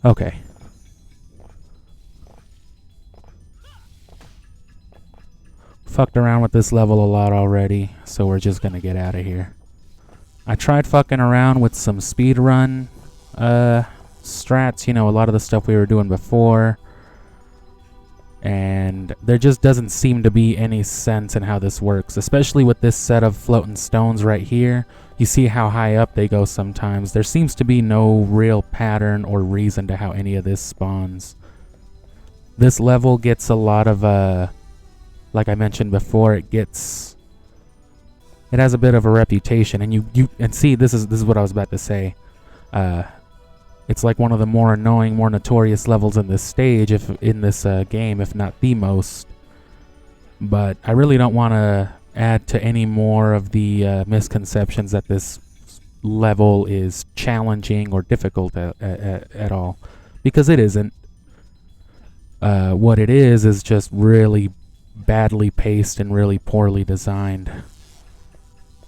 Okay. Fucked around with this level a lot already, so we're just gonna get out of here. I tried fucking around with some speedrun strats, you know, a lot of the stuff we were doing before. And there just doesn't seem to be any sense in how this works, especially with this set of floating stones right here. You see how high up they go sometimes. There seems to be no real pattern or reason to how any of this spawns. This level gets a lot of, like I mentioned before, it has a bit of a reputation, and see, this is what I was about to say. It's like one of the more annoying, more notorious levels in this stage, in this game, if not the most. But I really don't want to add to any more of the misconceptions that this level is challenging or difficult at all, because it isn't. What it is just really badly paced and really poorly designed.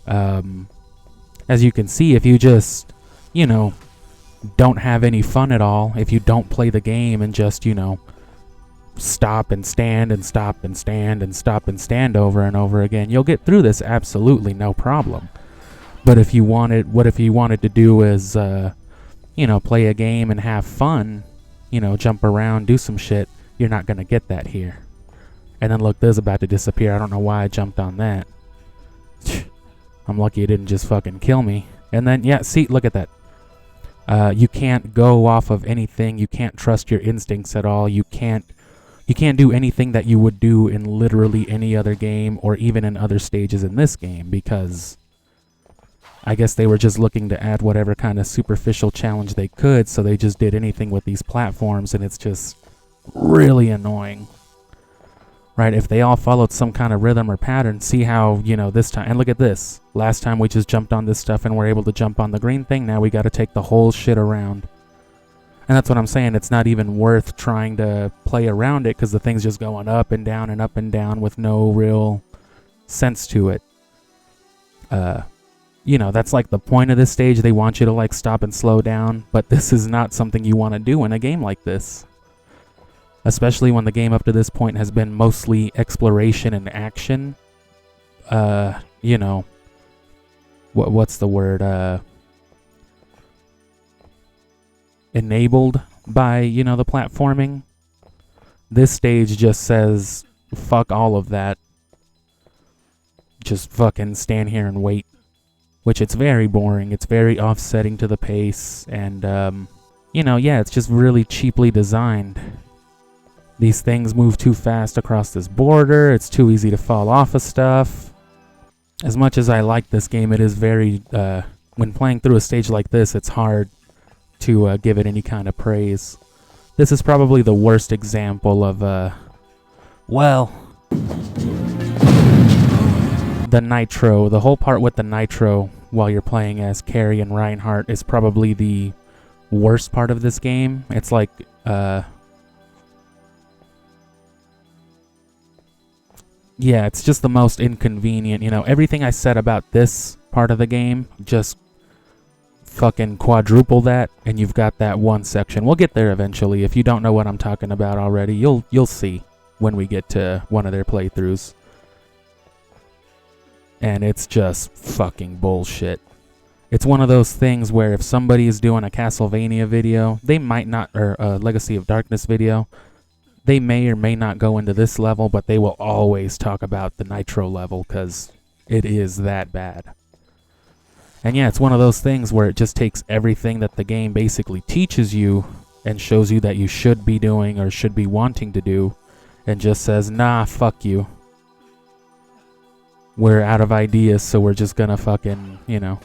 As you can see, if you just, you know, don't have any fun at all, if you don't play the game and just, you know, stop and stand and stop and stand and stop and stand over and over again, you'll get through this absolutely no problem. But if you wanted to do is, you know, play a game and have fun, you know, jump around, do some shit, you're not gonna get that here. And then look, this is about to disappear. I don't know why I jumped on that. I'm lucky it didn't just fucking kill me. And then, yeah, see, look at that. You can't go off of anything. You can't trust your instincts at all. You can't do anything that you would do in literally any other game or even in other stages in this game, because I guess they were just looking to add whatever kind of superficial challenge they could, so they just did anything with these platforms, and it's just really annoying. Right, if they all followed some kind of rhythm or pattern, see how, you know, this time, and look at this. Last time we just jumped on this stuff and we're able to jump on the green thing. Now we got to take the whole shit around. And that's what I'm saying. It's not even worth trying to play around it, because the thing's just going up and down with no real sense to it. You know, that's like the point of this stage. They want you to, like, stop and slow down, but this is not something you want to do in a game like this. Especially when the game up to this point has been mostly exploration and action. You know, what's the word? Enabled by, you know, the platforming. This stage just says, fuck all of that. Just fucking stand here and wait. Which, it's very boring. It's very offsetting to the pace. And, you know, yeah, it's just really cheaply designed. These things move too fast across this border. It's too easy to fall off of stuff. As much as I like this game, it is very, when playing through a stage like this, it's hard to give it any kind of praise. This is probably the worst example of, well, the nitro. The whole part with the nitro while you're playing as Carrie and Reinhardt is probably the worst part of this game. It's like, yeah, it's just the most inconvenient, you know. Everything I said about this part of the game, just fucking quadruple that, and you've got that one section. We'll get there eventually. If you don't know what I'm talking about already, you'll see when we get to one of their playthroughs. And it's just fucking bullshit. It's one of those things where if somebody is doing a Castlevania video, they might not, or a Legacy of Darkness video, they may or may not go into this level, but they will always talk about the Nitro level, because it is that bad. And yeah, it's one of those things where it just takes everything that the game basically teaches you and shows you that you should be doing or should be wanting to do, and just says, nah, fuck you. We're out of ideas, so we're just gonna fucking, you know,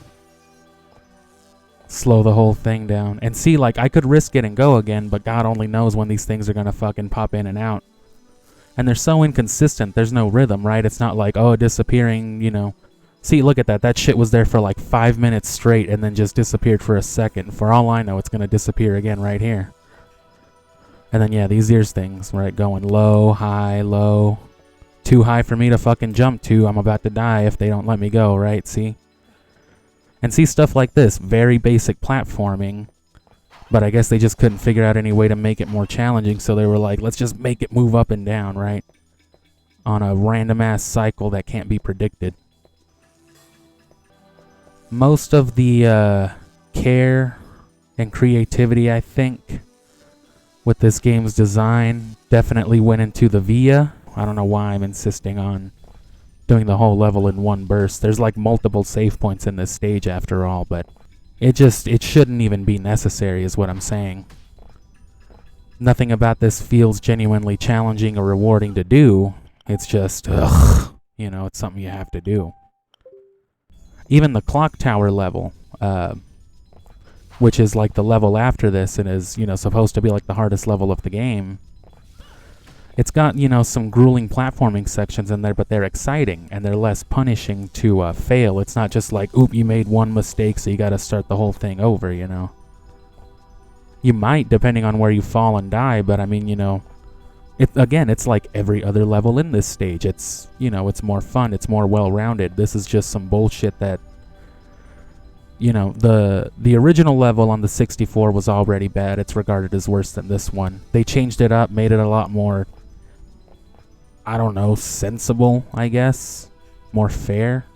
slow the whole thing down. And see, like, I could risk it and go again, but God only knows when these things are gonna fucking pop in and out. And they're so inconsistent, there's no rhythm, right? It's not like, oh, disappearing, you know. See, look at that. That shit was there for like 5 minutes straight and then just disappeared for a second. For all I know, it's gonna disappear again right here. And then, yeah, these ears things, right? Going low, high, low. Too high for me to fucking jump to. I'm about to die if they don't let me go, right? See? And see, stuff like this, very basic platforming, But I guess they just couldn't figure out any way to make it more challenging, so they were like, let's just make it move up and down, right? On a random-ass cycle that can't be predicted. Most of the care and creativity, I think, with this game's design definitely went into the via. I don't know why I'm insisting on doing the whole level in one burst. There's like multiple save points in this stage after all, but it shouldn't even be necessary is what I'm saying. Nothing about this feels genuinely challenging or rewarding to do. It's just, ugh, you know, it's something you have to do. Even the clock tower level, which is like the level after this and is, you know, supposed to be like the hardest level of the game, it's got, you know, some grueling platforming sections in there, but they're exciting and they're less punishing to fail. It's not just like, oop, you made one mistake, so you gotta start the whole thing over, you know. You might, depending on where you fall and die, but I mean, you know, it's like every other level in this stage. It's, you know, it's more fun, it's more well-rounded. This is just some bullshit that, you know, the original level on the 64 was already bad. It's regarded as worse than this one. They changed it up, made it a lot more, I don't know, sensible, I guess. More fair.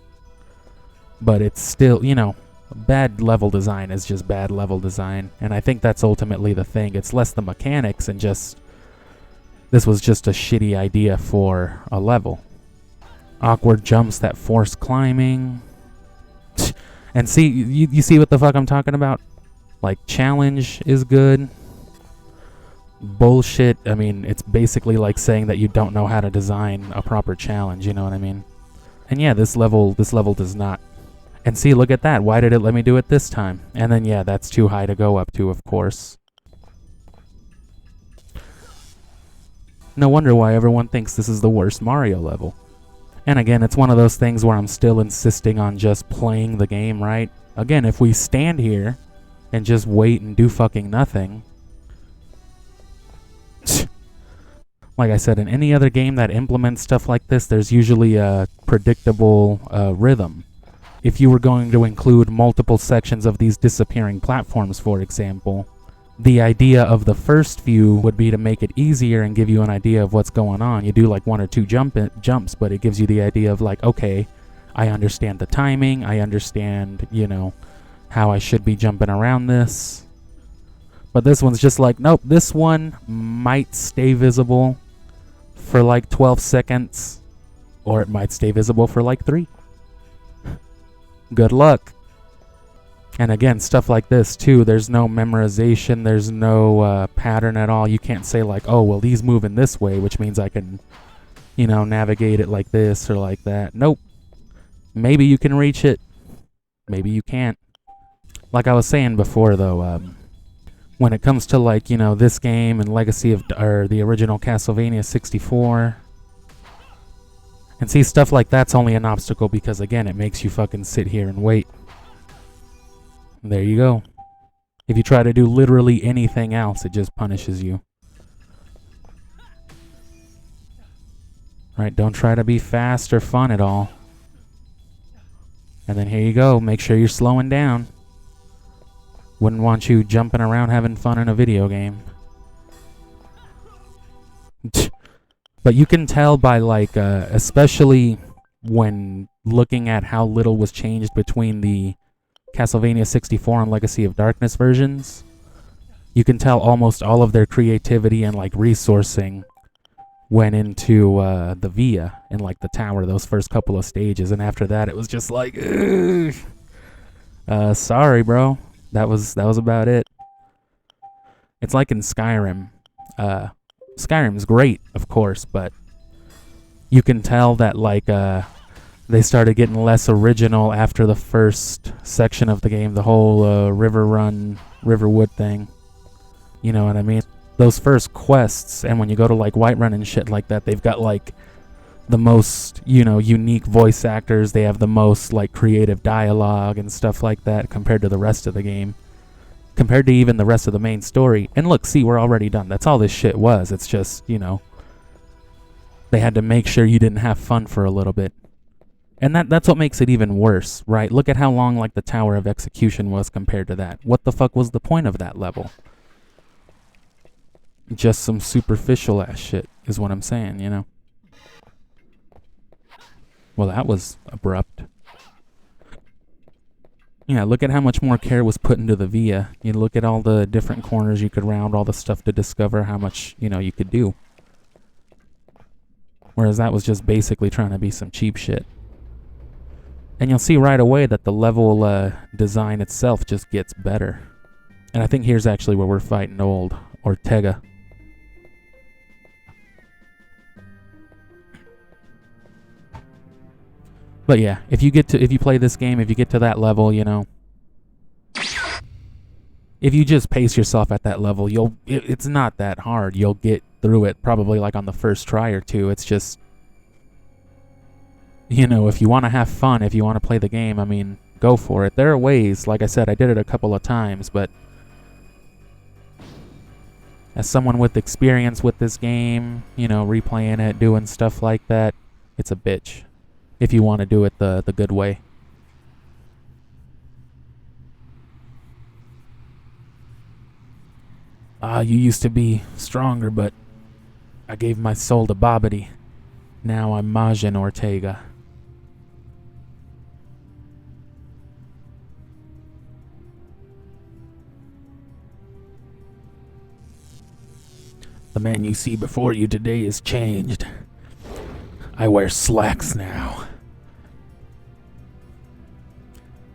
But it's still, you know, bad level design is just bad level design. And I think that's ultimately the thing. It's less the mechanics and just, this was just a shitty idea for a level. Awkward jumps that force climbing. And see, you see what the fuck I'm talking about? Like, challenge is good. Bullshit, I mean, it's basically like saying that you don't know how to design a proper challenge, you know what I mean? And yeah, this level does not. And see, look at that. Why did it let me do it this time? And then yeah, that's too high to go up to, of course. No wonder why everyone thinks this is the worst Mario level. And again, it's one of those things where I'm still insisting on just playing the game, right? Again, if we stand here and just wait and do fucking nothing, like I said, in any other game that implements stuff like this, there's usually a predictable rhythm. If you were going to include multiple sections of these disappearing platforms, for example, the idea of the first few would be to make it easier and give you an idea of what's going on. You do like one or two jumps, but it gives you the idea of like, okay, I understand the timing, I understand, you know, how I should be jumping around this. But this one's just like, nope, this one might stay visible for like 12 seconds, or it might stay visible for like 3. Good luck. And again, stuff like this too, there's no memorization, there's no pattern at all. You can't say like, oh, well, these move in this way, which means I can, you know, navigate it like this or like that. Nope. Maybe you can reach it. Maybe you can't. Like I was saying before, though, when it comes to like, you know, this game and Legacy of, or the original Castlevania 64, and see, stuff like that's only an obstacle because, again, it makes you fucking sit here and wait. There you go. If you try to do literally anything else, it just punishes you. Right, don't try to be fast or fun at all. And then here you go, make sure you're slowing down. Wouldn't want you jumping around having fun in a video game. But you can tell by like, especially when looking at how little was changed between the Castlevania 64 and Legacy of Darkness versions, you can tell almost all of their creativity and like resourcing went into the Via in like the tower, those first couple of stages, and after that it was just like, sorry bro, that was about it. It's like in Skyrim. Skyrim's great, of course, but you can tell that like they started getting less original after the first section of the game, the whole Riverwood thing. You know what I mean? Those first quests, and when you go to like Whiterun and shit like that, they've got like the most, you know, unique voice actors. They have the most like creative dialogue and stuff like that compared to the rest of the game. Compared to even the rest of the main story. And look, see, we're already done. That's all this shit was. It's just, you know, they had to make sure you didn't have fun for a little bit. And that's what makes it even worse, right? Look at how long like the Tower of Execution was compared to that. What the fuck was the point of that level? just some superficial ass shit, is what I'm saying, you know? Well, that was abrupt. Yeah, look at how much more care was put into the via. You look at all the different corners you could round, all the stuff to discover how much, you know, you could do. Whereas that was just basically trying to be some cheap shit. And you'll see right away that the level design itself just gets better. And I think here's actually where we're fighting old Ortega. But yeah, if you play this game, if you get to that level, you know, if you just pace yourself at that level, it's not that hard. You'll get through it probably like on the first try or two. It's just, you know, if you want to have fun, if you want to play the game, I mean, go for it. There are ways, like I said, I did it a couple of times, but as someone with experience with this game, you know, replaying it, doing stuff like that, it's a bitch. If you want to do it the good way. You used to be stronger, but I gave my soul to Bobbity. Now I'm Majin Ortega. The man you see before you today is changed. I wear slacks now.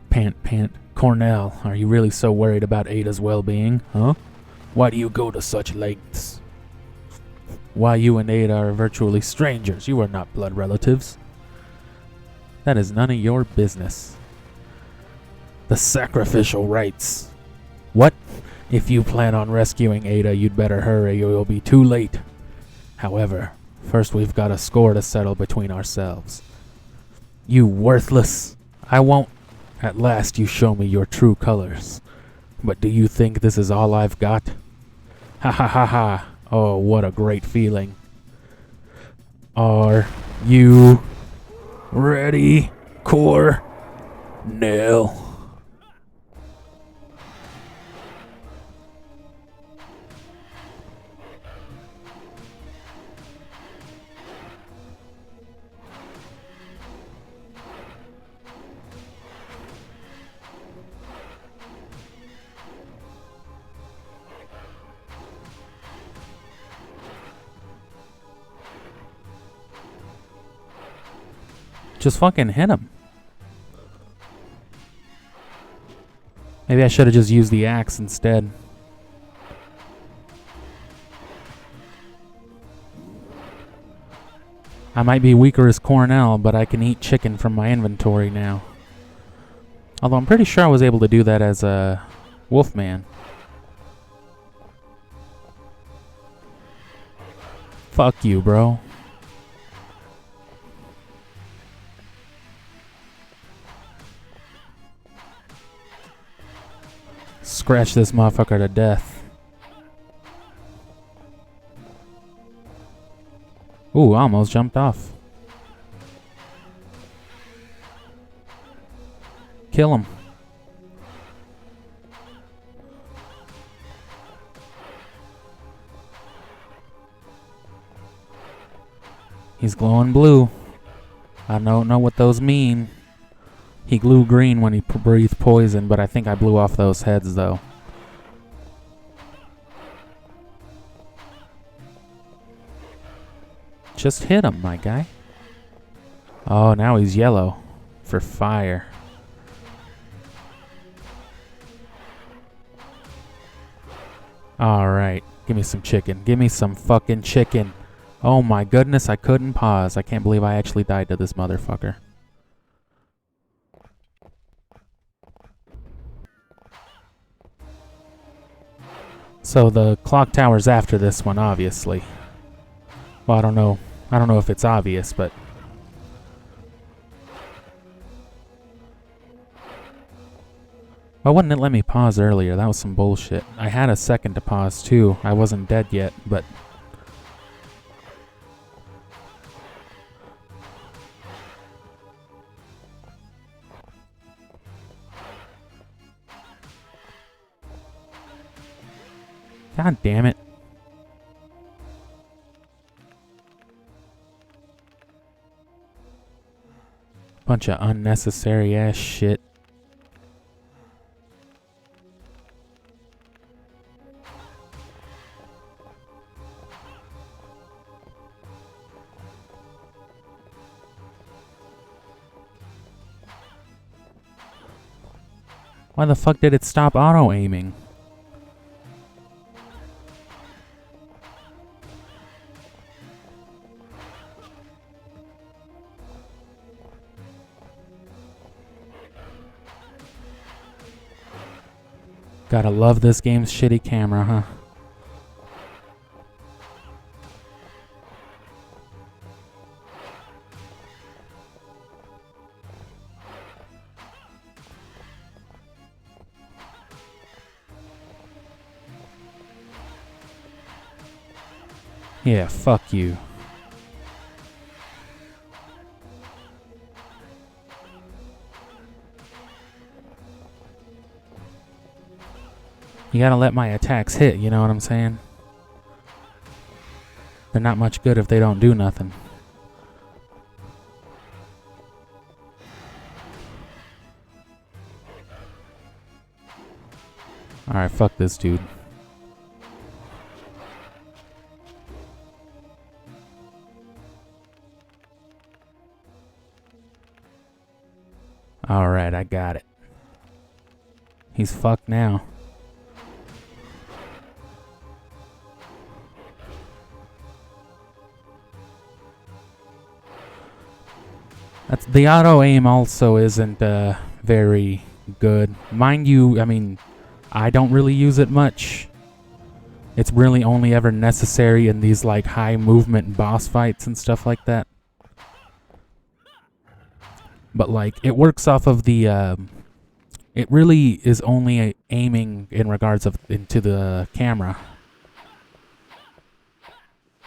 Pant. Cornell, are you really so worried about Ada's well-being, huh? Why do you go to such lengths? Why you and Ada are virtually strangers. You are not blood relatives. That is none of your business. The sacrificial rites. What? If you plan on rescuing Ada, you'd better hurry or you'll be too late. However, first we've got a score to settle between ourselves. You worthless. I won't. At last you show me your true colors. But do you think this is all I've got? Ha ha ha ha. Oh, what a great feeling. Are you ready, Cornell? Just fucking hit him. Maybe I should have just used the axe instead. I might be weaker as Cornell, but I can eat chicken from my inventory now. Although I'm pretty sure I was able to do that as a Wolfman. Fuck you, bro. Scratch this motherfucker to death. Ooh, almost jumped off. Kill him. He's glowing blue. I don't know what those mean. He glowed green when he breathed poison, but I think I blew off those heads, though. Just hit him, my guy. Oh, now he's yellow for fire. Alright, give me some chicken. Give me some fucking chicken. Oh my goodness, I couldn't pause. I can't believe I actually died to this motherfucker. So the clock tower's after this one, obviously. Well, I don't know if it's obvious, but why wouldn't it let me pause earlier? That was some bullshit. I had a second to pause too. I wasn't dead yet, but God damn it. Bunch of unnecessary ass shit. Why the fuck did it stop auto-aiming? Gotta love this game's shitty camera, huh? Yeah, fuck you. You gotta let my attacks hit, you know what I'm saying? They're not much good if they don't do nothing. Alright, fuck this dude. Alright, I got it. He's fucked now. The auto aim also isn't very good. Mind you, I mean, I don't really use it much. It's really only ever necessary in these like high movement boss fights and stuff like that. But like, it works off of the, it really is only aiming in regards of into the camera.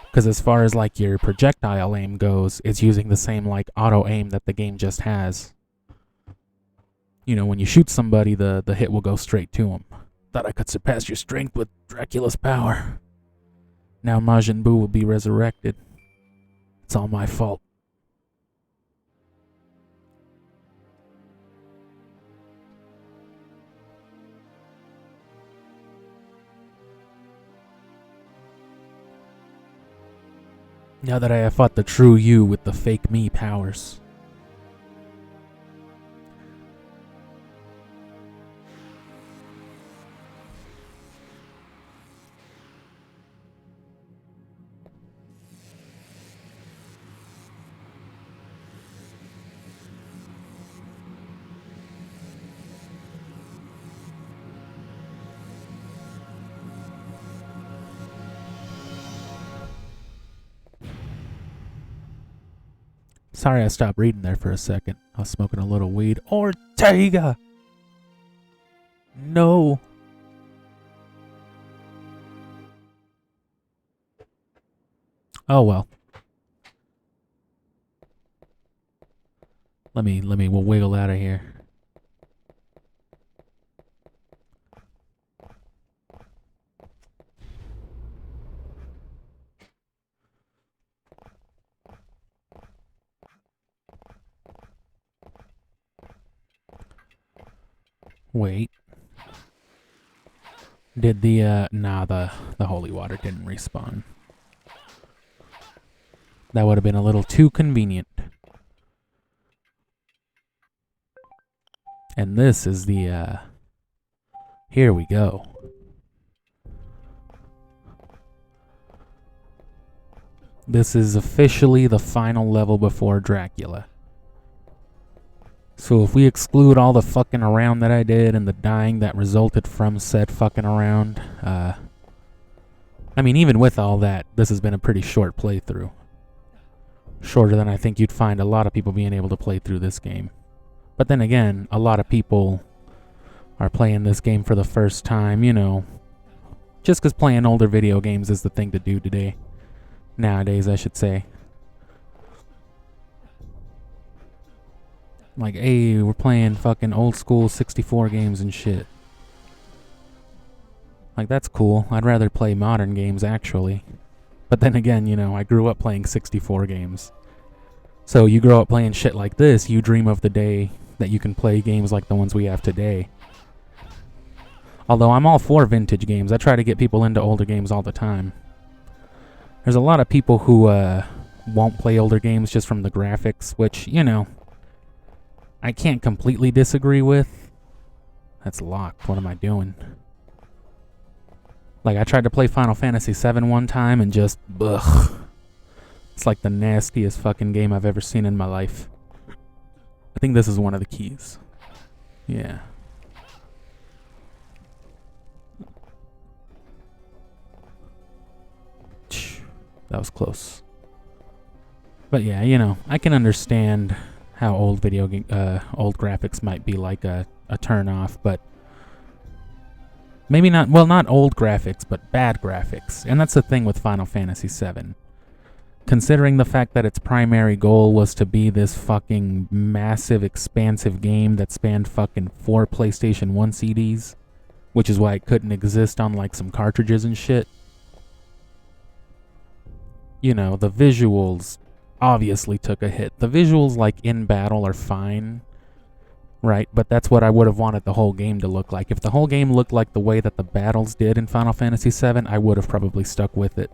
Because as far as like your projectile aim goes, it's using the same like auto aim that the game just has. You know, when you shoot somebody, the hit will go straight to them. Thought I could surpass your strength with Dracula's power. Now Majin Buu will be resurrected. It's all my fault. Now that I have fought the true you with the fake me powers. Sorry I stopped reading there for a second. I was smoking a little weed. Ortega! No. Oh well. We'll wiggle out of here. Wait. Did the, nah, the holy water didn't respawn. That would have been a little too convenient. And this is the, here we go. This is officially the final level before Dracula. So if we exclude all the fucking around that I did and the dying that resulted from said fucking around, I mean, even with all that, this has been a pretty short playthrough. Shorter than I think you'd find a lot of people being able to play through this game. But then again, a lot of people are playing this game for the first time, you know. Just because playing older video games is the thing to do today. Nowadays, I should say. Like, hey, we're playing fucking old school 64 games and shit. Like, that's cool. I'd rather play modern games, actually. But then again, you know, I grew up playing 64 games. So you grow up playing shit like this, you dream of the day that you can play games like the ones we have today. Although I'm all for vintage games. I try to get people into older games all the time. There's a lot of people who won't play older games just from the graphics, which, you know, I can't completely disagree with. That's locked. What am I doing? Like, I tried to play Final Fantasy VII one time and just, ugh. It's like the nastiest fucking game I've ever seen in my life. I think this is one of the keys. Yeah. That was close. But yeah, you know, I can understand how old old graphics might be like a turn off, but maybe not, well, not old graphics, but bad graphics. And that's the thing with Final Fantasy VII. Considering the fact that its primary goal was to be this fucking massive, expansive game that spanned fucking 4 PlayStation 1 CDs, which is why it couldn't exist on like some cartridges and shit. You know, the visuals obviously took a hit. The visuals, like, in battle are fine, right? But that's what I would have wanted the whole game to look like. If the whole game looked like the way that the battles did in Final Fantasy VII, I would have probably stuck with it.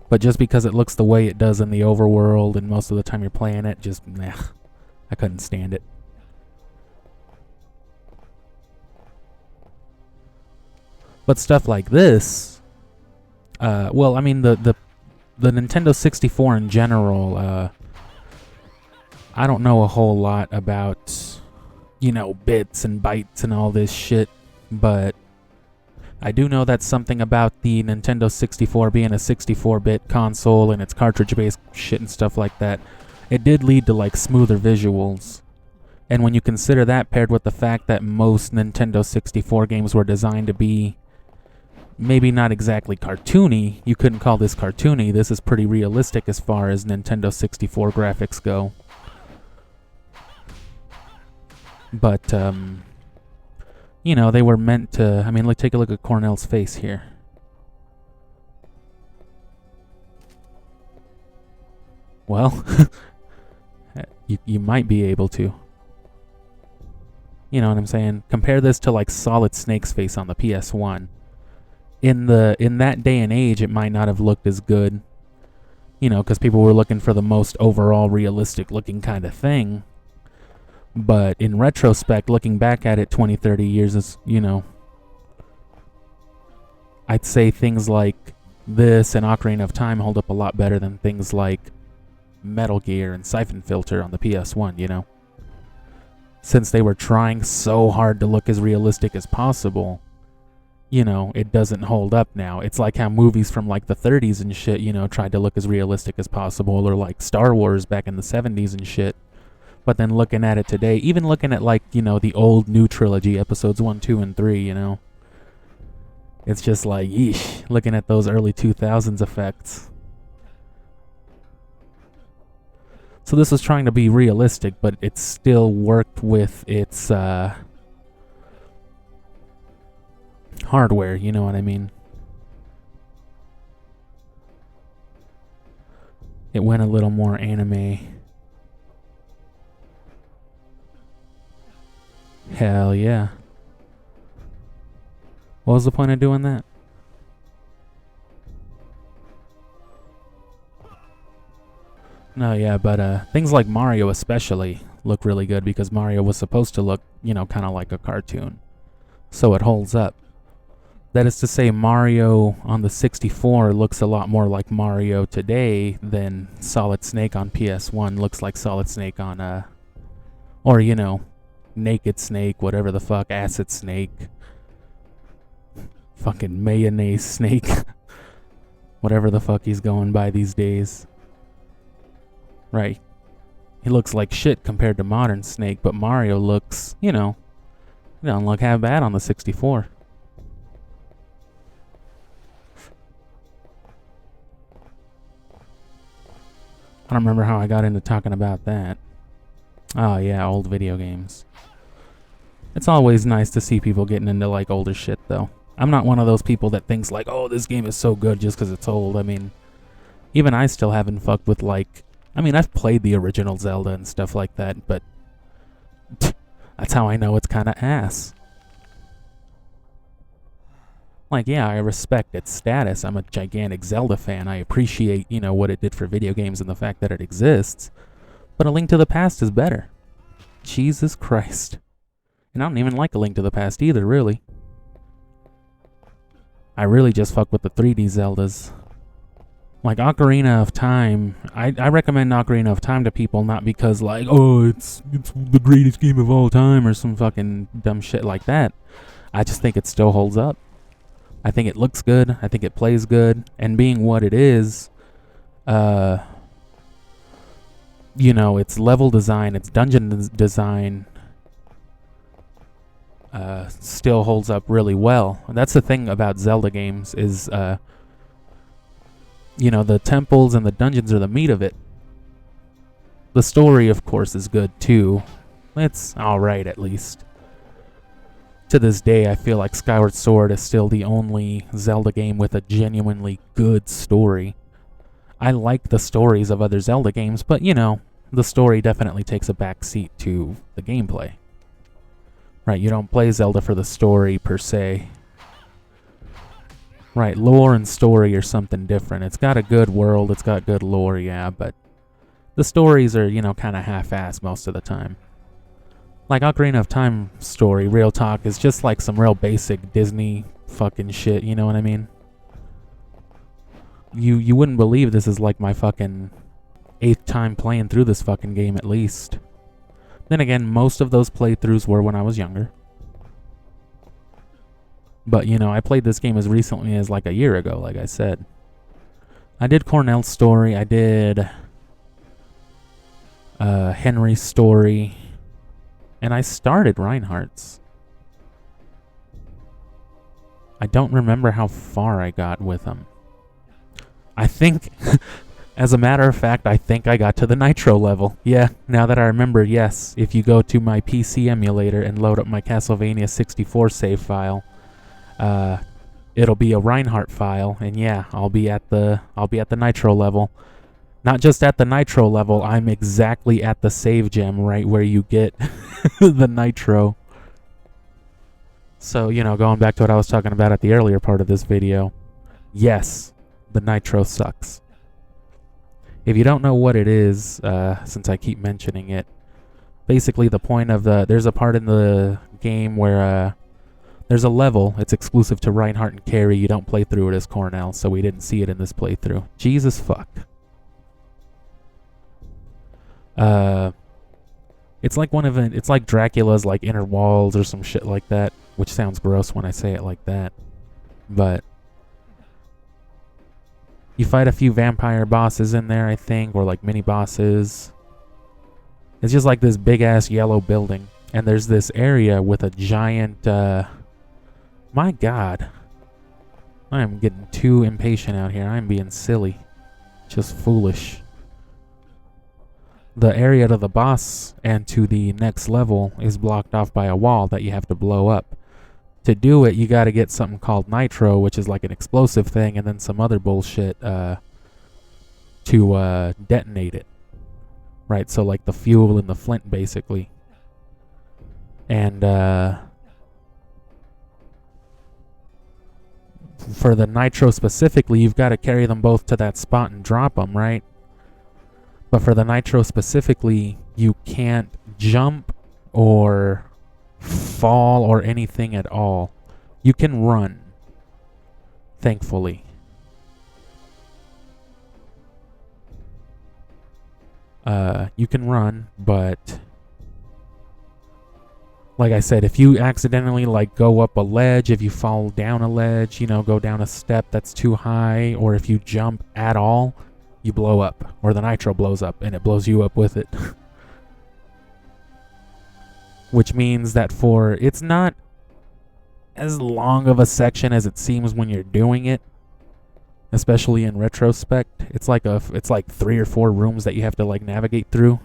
But just because it looks the way it does in the overworld and most of the time you're playing it, just, nah, I couldn't stand it. But stuff like this, well, I mean, the Nintendo 64 in general, I don't know a whole lot about, you know, bits and bytes and all this shit, but I do know that something about the Nintendo 64 being a 64-bit console and its cartridge-based shit and stuff like that, it did lead to, like, smoother visuals. And when you consider that paired with the fact that most Nintendo 64 games were designed to be maybe not exactly cartoony, you couldn't call this cartoony, this is pretty realistic as far as Nintendo 64 graphics go. But, you know, they were meant to, I mean, let's take a look at Cornell's face here. Well, you might be able to. You know what I'm saying? Compare this to, like, Solid Snake's face on the PS1. In that day and age, it might not have looked as good, you know, because people were looking for the most overall realistic looking kind of thing. But in retrospect, looking back at it 20, 30 years is, you know, I'd say things like this and Ocarina of Time hold up a lot better than things like Metal Gear and Siphon Filter on the PS1, you know? Since they were trying so hard to look as realistic as possible, you know, it doesn't hold up now. It's like how movies from like the 30s and shit, you know, tried to look as realistic as possible, or like Star Wars back in the 70s and shit. But then looking at it today, even looking at like, you know, the old new trilogy, episodes 1, 2, and 3, you know, it's just like, yeesh, looking at those early 2000s effects. So this was trying to be realistic, but it still worked with its hardware, you know what I mean? It went a little more anime. Hell yeah. What was the point of doing that? No, yeah, but things like Mario especially look really good because Mario was supposed to look, you know, kind of like a cartoon. So it holds up. That is to say, Mario on the 64 looks a lot more like Mario today than Solid Snake on PS1 looks like Solid Snake on, or, you know, Naked Snake, whatever the fuck, Acid Snake, fucking Mayonnaise Snake, whatever the fuck he's going by these days. Right. He looks like shit compared to modern Snake, but Mario looks, you know, he don't look half bad on the 64. I don't remember how I got into talking about that. Oh yeah, old video games. It's always nice to see people getting into like older shit though. I'm not one of those people that thinks like, oh, this game is so good just because it's old. I mean, even I still haven't fucked with like I mean, I've played the original Zelda and stuff like that, but that's how I know it's kind of ass. Like, yeah, I respect its status. I'm a gigantic Zelda fan. I appreciate, you know, what it did for video games and the fact that it exists. But A Link to the Past is better. Jesus Christ. And I don't even like A Link to the Past either, really. I really just fuck with the 3D Zeldas. Like, Ocarina of Time, I recommend Ocarina of Time to people not because, like, oh, it's the greatest game of all time or some fucking dumb shit like that. I just think it still holds up. I think it looks good. I think it plays good. And being what it is, you know, its level design, its dungeon design still holds up really well. And that's the thing about Zelda games is, you know, the temples and the dungeons are the meat of it. The story, of course, is good too. It's alright at least. To this day, I feel like Skyward Sword is still the only Zelda game with a genuinely good story. I like the stories of other Zelda games, but, you know, the story definitely takes a back seat to the gameplay. Right, you don't play Zelda for the story, per se. Right, lore and story are something different. It's got a good world, it's got good lore, yeah, but the stories are, you know, kind of half-assed most of the time. Like, Ocarina of Time story, real talk, is just like some real basic Disney fucking shit, you know what I mean? You wouldn't believe this is like my fucking 8th time playing through this fucking game, at least. Then again, most of those playthroughs were when I was younger. But, you know, I played this game as recently as like a year ago, like I said. I did Cornell's story, I did Henry's story, and I started Reinhardt's. I don't remember how far I got with him. I think, as a matter of fact, I think I got to the Nitro level. Yeah, now that I remember, yes. If you go to my PC emulator and load up my Castlevania 64 save file, it'll be a Reinhardt file, and yeah, I'll be at the Nitro level. Not just at the Nitro level, I'm exactly at the save gem right where you get the Nitro. So, you know, going back to what I was talking about at the earlier part of this video, yes, the Nitro sucks. If you don't know what it is, since I keep mentioning it, basically the point of there's a part in the game where there's a level, it's exclusive to Reinhardt and Carrie, you don't play through it as Cornell, so we didn't see it in this playthrough. Jesus fuck. It's like it's like Dracula's like inner walls or some shit like that, which sounds gross when I say it like that. But you fight a few vampire bosses in there, I think, or like mini bosses. It's just like this big ass yellow building, and there's this area with a giant my god. I am getting too impatient out here. I'm being silly. Just foolish. The area to the boss and to the next level is blocked off by a wall that you have to blow up. To do it, you gotta get something called Nitro, which is like an explosive thing, and then some other bullshit to detonate it. Right, so like the fuel in the flint, basically. And for the Nitro specifically, you've got to carry them both to that spot and drop them, right? But for the Nitro specifically, you can't jump or fall or anything at all. You can run, thankfully. You can run, but like I said, if you accidentally like go up a ledge, if you fall down a ledge, you know, go down a step that's too high, or if you jump at all, you blow up, or the Nitro blows up, and it blows you up with it. Which means that it's not as long of a section as it seems when you're doing it, especially in retrospect. It's like 3 or 4 rooms that you have to like navigate through.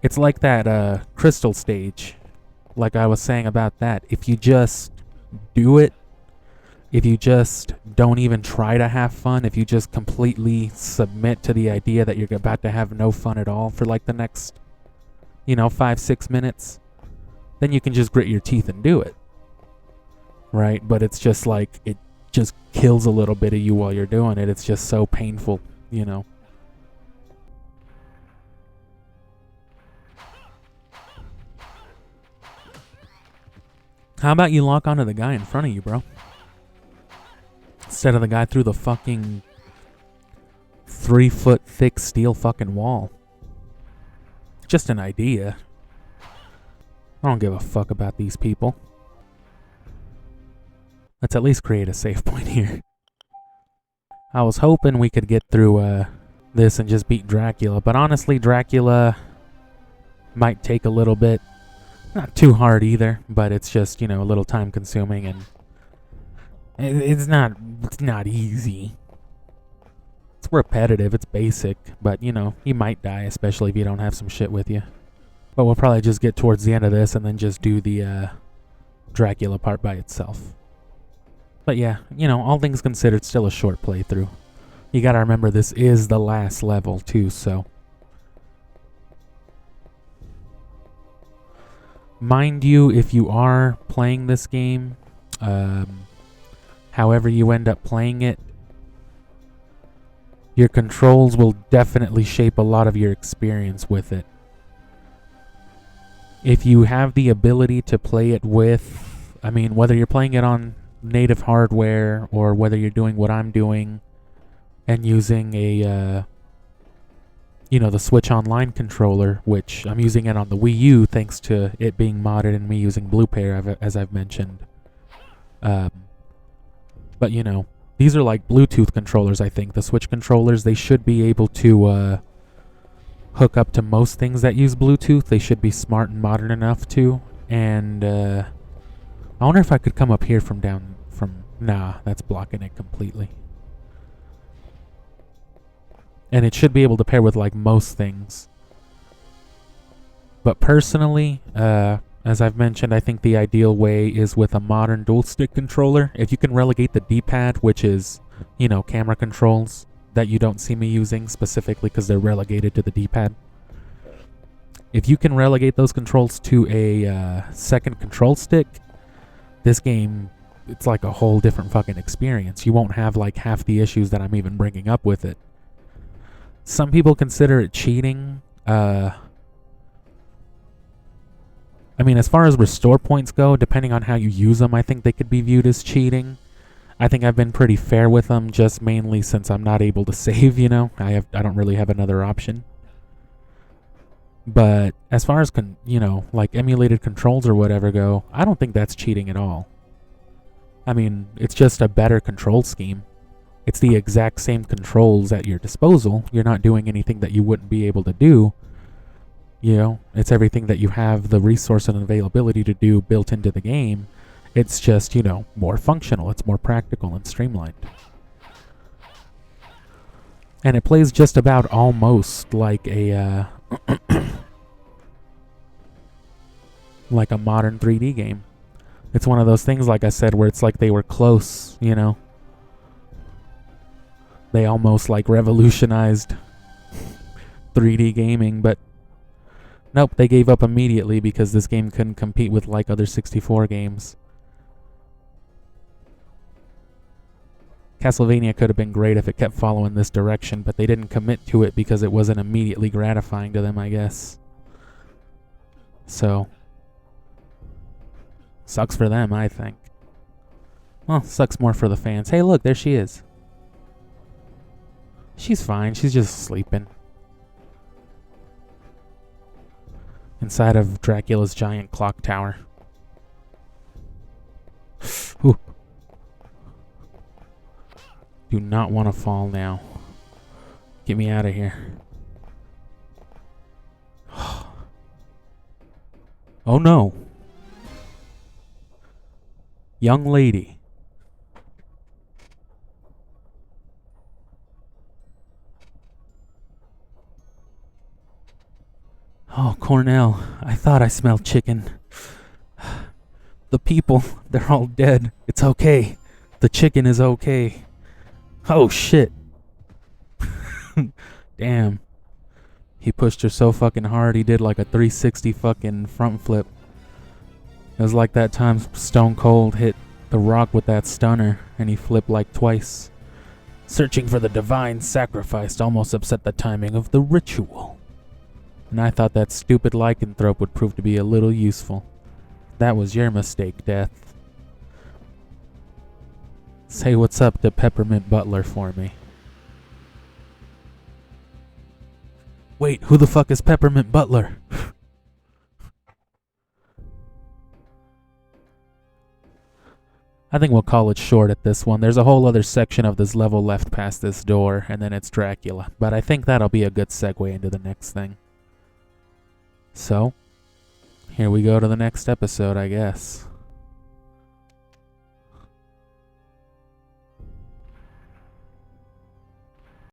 It's like that crystal stage, like I was saying about that. If you just do it, if you just don't even try to have fun, if you just completely submit to the idea that you're about to have no fun at all for like the next, 5-6 minutes, then you can just grit your teeth and do it. Right? But it's just like, it just kills a little bit of you while you're doing it. It's just so painful, How about you lock onto the guy in front of you, bro? Instead of the guy through the fucking 3-foot thick steel fucking wall. Just an idea. I don't give a fuck about these people. Let's at least create a save point here. I was hoping we could get through this and just beat Dracula, but honestly, Dracula might take a little bit. Not too hard either, but it's just, a little time consuming, and it's not easy. It's repetitive, it's basic, but you might die, especially if you don't have some shit with you. But we'll probably just get towards the end of this and then just do the Dracula part by itself. But yeah, all things considered, still a short playthrough. You gotta remember this is the last level too, so. Mind you, if you are playing this game, however you end up playing it, your controls will definitely shape a lot of your experience with it. If you have the ability to play it with, whether you're playing it on native hardware or whether you're doing what I'm doing and using a the Switch Online controller, which I'm using it on the Wii U thanks to it being modded and me using BluePair, as I've mentioned. But these are like Bluetooth controllers, I think. The Switch controllers, they should be able to hook up to most things that use Bluetooth. They should be smart and modern enough to. And I wonder if I could come up here from nah, that's blocking it completely. And it should be able to pair with like most things. But personally, as I've mentioned, I think the ideal way is with a modern dual stick controller. If you can relegate the D-pad, which is, camera controls that you don't see me using specifically because they're relegated to the D-pad. If you can relegate those controls to a second control stick, this game, it's like a whole different fucking experience. You won't have like half the issues that I'm even bringing up with it. Some people consider it cheating. As far as restore points go, depending on how you use them, I think they could be viewed as cheating. I think I've been pretty fair with them, just mainly since I'm not able to save, I don't really have another option. But as far as, like emulated controls or whatever go, I don't think that's cheating at all. It's just a better control scheme. It's the exact same controls at your disposal. You're not doing anything that you wouldn't be able to do. It's everything that you have the resource and availability to do built into the game. It's just, more functional. It's more practical and streamlined. And it plays just about almost like a like a modern 3D game. It's one of those things, like I said, where it's like they were close, They almost like revolutionized 3D gaming, but nope, they gave up immediately because this game couldn't compete with like other 64 games. Castlevania could have been great if it kept following this direction, but they didn't commit to it because it wasn't immediately gratifying to them, I guess. So, sucks for them, I think. Well, sucks more for the fans. Hey, look, there she is. She's fine. She's just sleeping. Inside of Dracula's giant clock tower. Ooh. Do not want to fall now. Get me out of here. Oh no. Young lady. Oh, Cornell, I thought I smelled chicken. The people, they're all dead. It's okay. The chicken is okay. Oh shit. Damn. He pushed her so fucking hard he did like a 360 fucking front flip. It was like that time Stone Cold hit The Rock with that stunner and he flipped like twice. Searching for the divine sacrifice almost upset the timing of the ritual. And I thought that stupid lycanthrope would prove to be a little useful. That was your mistake, Death. Say what's up to Peppermint Butler for me. Wait, who the fuck is Peppermint Butler? I think we'll call it short at this one. There's a whole other section of this level left past this door, and then it's Dracula. But I think that'll be a good segue into the next thing. So, here we go to the next episode, I guess.